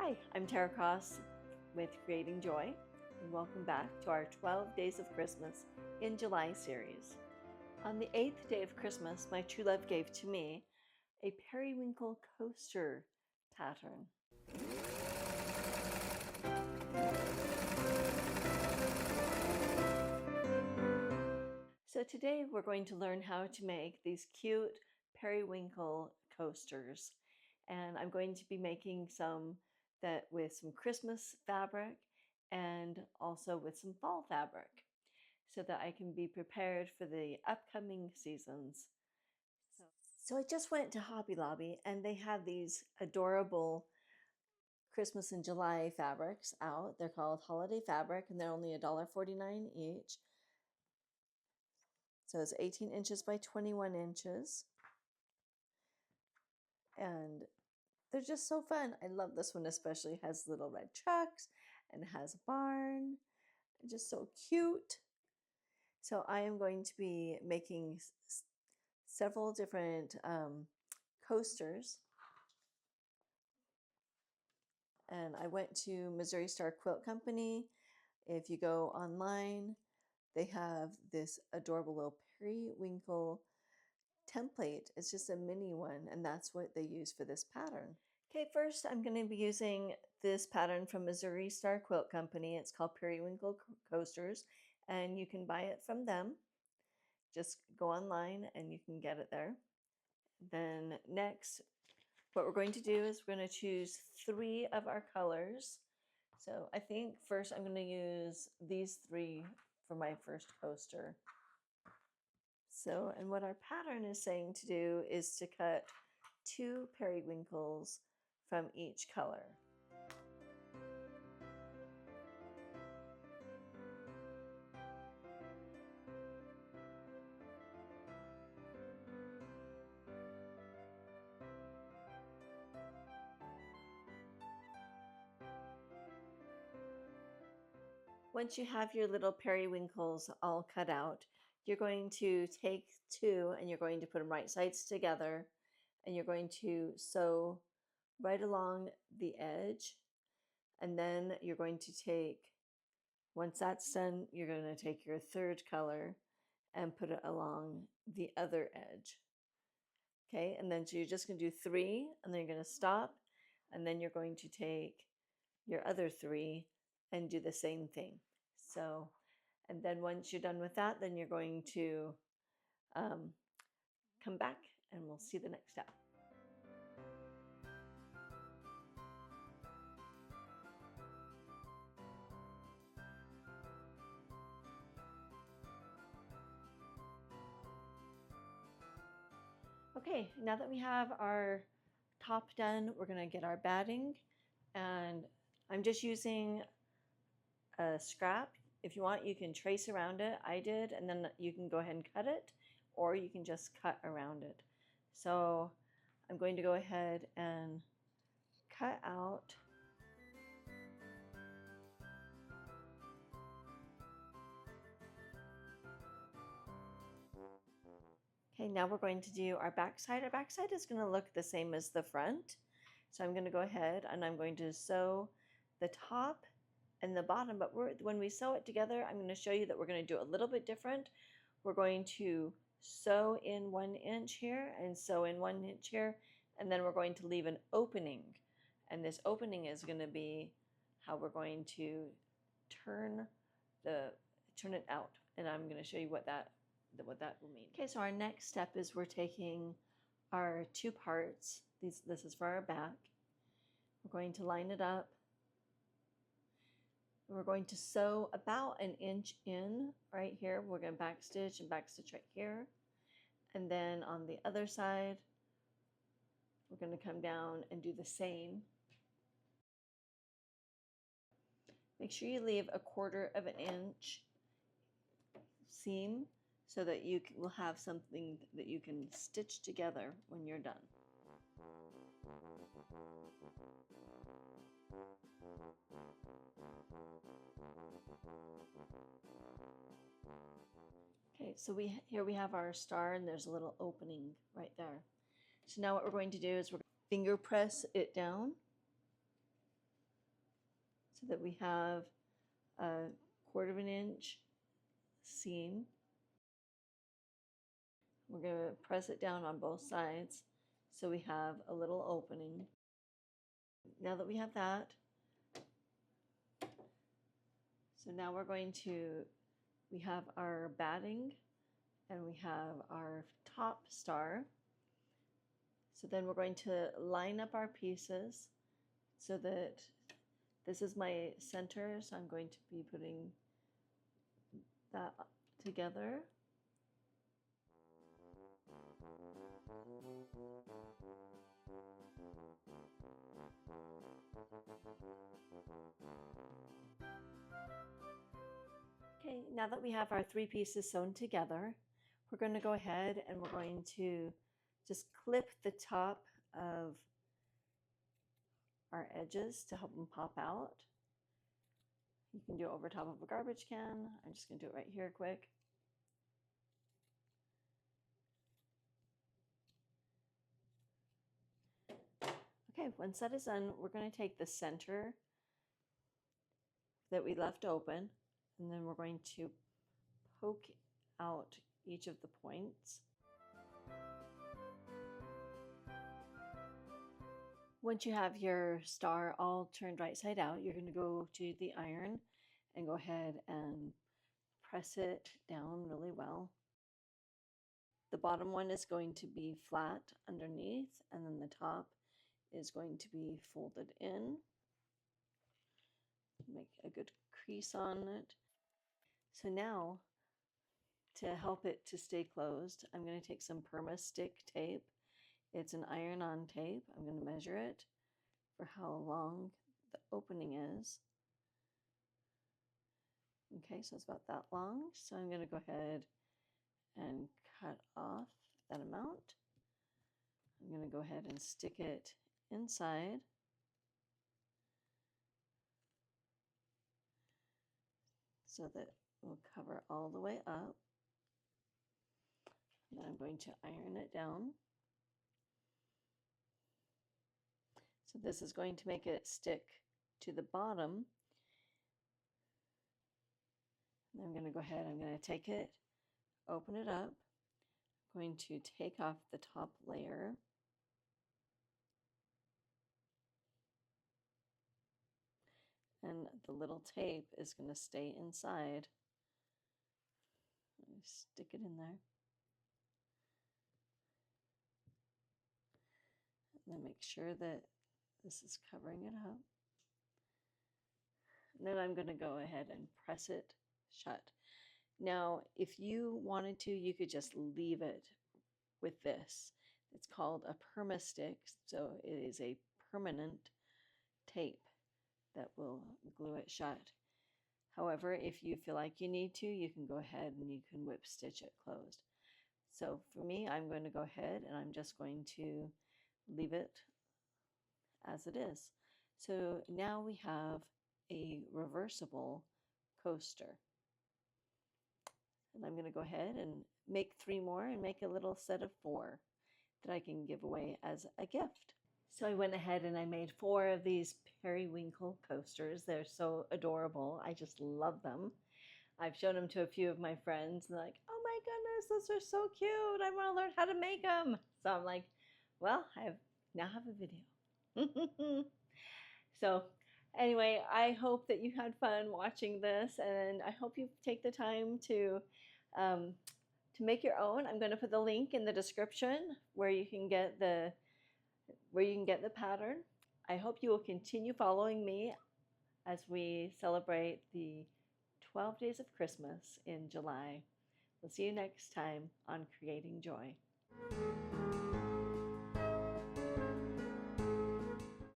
Hi, I'm Tara Cross with Creating Joy, and welcome back to our 12 Days of Christmas in July series. On the 8th day of Christmas, my true love gave to me a periwinkle coaster pattern. So today we're going to learn how to make these cute periwinkle coasters. And I'm going to be making some that with some Christmas fabric and also with some fall fabric so that I can be prepared for the upcoming seasons. So I just went to Hobby Lobby and they have these adorable Christmas and July fabrics out. They're called holiday fabric and they're only $1.49 each. So it's 18 inches by 21 inches. And they're just so fun. I love this one especially. It has little red trucks and it has a barn. Just so cute. So I am going to be making several different coasters. And I went to Missouri Star Quilt Company. If you go online, they have this adorable little periwinkle template. It's just a mini one, and that's what they use for this pattern. Okay, first I'm going to be using this pattern from Missouri Star Quilt Company. It's called Periwinkle Coasters, and you can buy it from them. Just go online and you can get it there. Then next, what we're going to do is we're going to choose 3 of our colors. So I think first I'm going to use these 3 for my first coaster. So, and what our pattern is saying to do is to cut 2 periwinkles from each color. Once you have your little periwinkles all cut out, you're going to take 2 and you're going to put them right sides together and you're going to sew right along the edge. And then you're going to take, once that's done, you're going to take your 3rd color and put it along the other edge. Okay, and then so you're just going to do 3 and then you're going to stop and then you're going to take your other 3 and do the same thing. So, and then once you're done with that, then you're going to come back and we'll see the next step. Okay, now that we have our top done, we're going to get our batting, and I'm just using a scrap. If you want, you can trace around it. I did, and then you can go ahead and cut it, or you can just cut around it. So I'm going to go ahead and cut out Okay, now we're going to do our back side. Our back side is going to look the same as the front. So I'm going to go ahead and I'm going to sew the top and the bottom, but when we sew it together, I'm going to show you that we're going to do it a little bit different. We're going to sew in 1 inch here and sew in 1 inch here, and then we're going to leave an opening. And this opening is going to be how we're going to turn it out. And I'm going to show you what that will mean. Okay, so our next step is we're taking our 2 parts. This is for our back. We're going to line it up. We're going to sew about 1 inch in right here. We're going to backstitch and backstitch right here. And then on the other side, we're going to come down and do the same. Make sure you leave 1/4 of an inch seam so that you will have something that you can stitch together when you're done. Okay, so here we have our star and there's a little opening right there. So now what we're going to do is we're going to finger press it down. so that we have a 1/4 of an inch seam. We're going to press it down on both sides so we have a little opening. Now that we have that, so now we're going to, we have our batting and we have our top star. So then we're going to line up our pieces so that this is my center. So I'm going to be putting that together. Okay, now that we have our 3 pieces sewn together, we're going to go ahead and we're going to just clip the top of our edges to help them pop out. You can do it over top of a garbage can. I'm just going to do it right here quick. Okay, once that is done, we're going to take the center that we left open, and then we're going to poke out each of the points. Once you have your star all turned right side out, you're going to go to the iron and go ahead and press it down really well. The bottom one is going to be flat underneath, and then the top is going to be folded in. Make a good crease on it. So now, to help it to stay closed, I'm going to take some Perma-Stick tape. It's an iron-on tape. I'm going to measure it for how long the opening is. Okay, so it's about that long. So I'm going to go ahead and cut off that amount. I'm going to go ahead and stick it inside. So that it will cover all the way up. And then I'm going to iron it down. So this is going to make it stick to the bottom. And I'm going to go ahead, I'm going to take it, open it up. I'm going to take off the top layer. And the little tape is going to stay inside. Let me stick it in there. And then make sure that this is covering it up. And then I'm going to go ahead and press it shut. Now, if you wanted to, you could just leave it with this. It's called a Perma-Stick, so it is a permanent tape that will glue it shut. However, if you feel like you need to, you can go ahead and you can whip stitch it closed. So for me, I'm going to go ahead and I'm just going to leave it as it is. So now we have a reversible coaster. And I'm going to go ahead and make 3 more and make a little set of 4 that I can give away as a gift. So I went ahead and I made 4 of these Periwinkle coasters. They're so adorable. I just love them. I've shown them to a few of my friends and they're like, oh my goodness, those are so cute. I want to learn how to make them. So I'm like, well, now have a video. So anyway, I hope that you had fun watching this, and I hope you take the time to make your own. I'm going to put the link in the description where you can get the pattern. I hope you will continue following me as we celebrate the 12 days of Christmas in July. We'll see you next time on Creating Joy.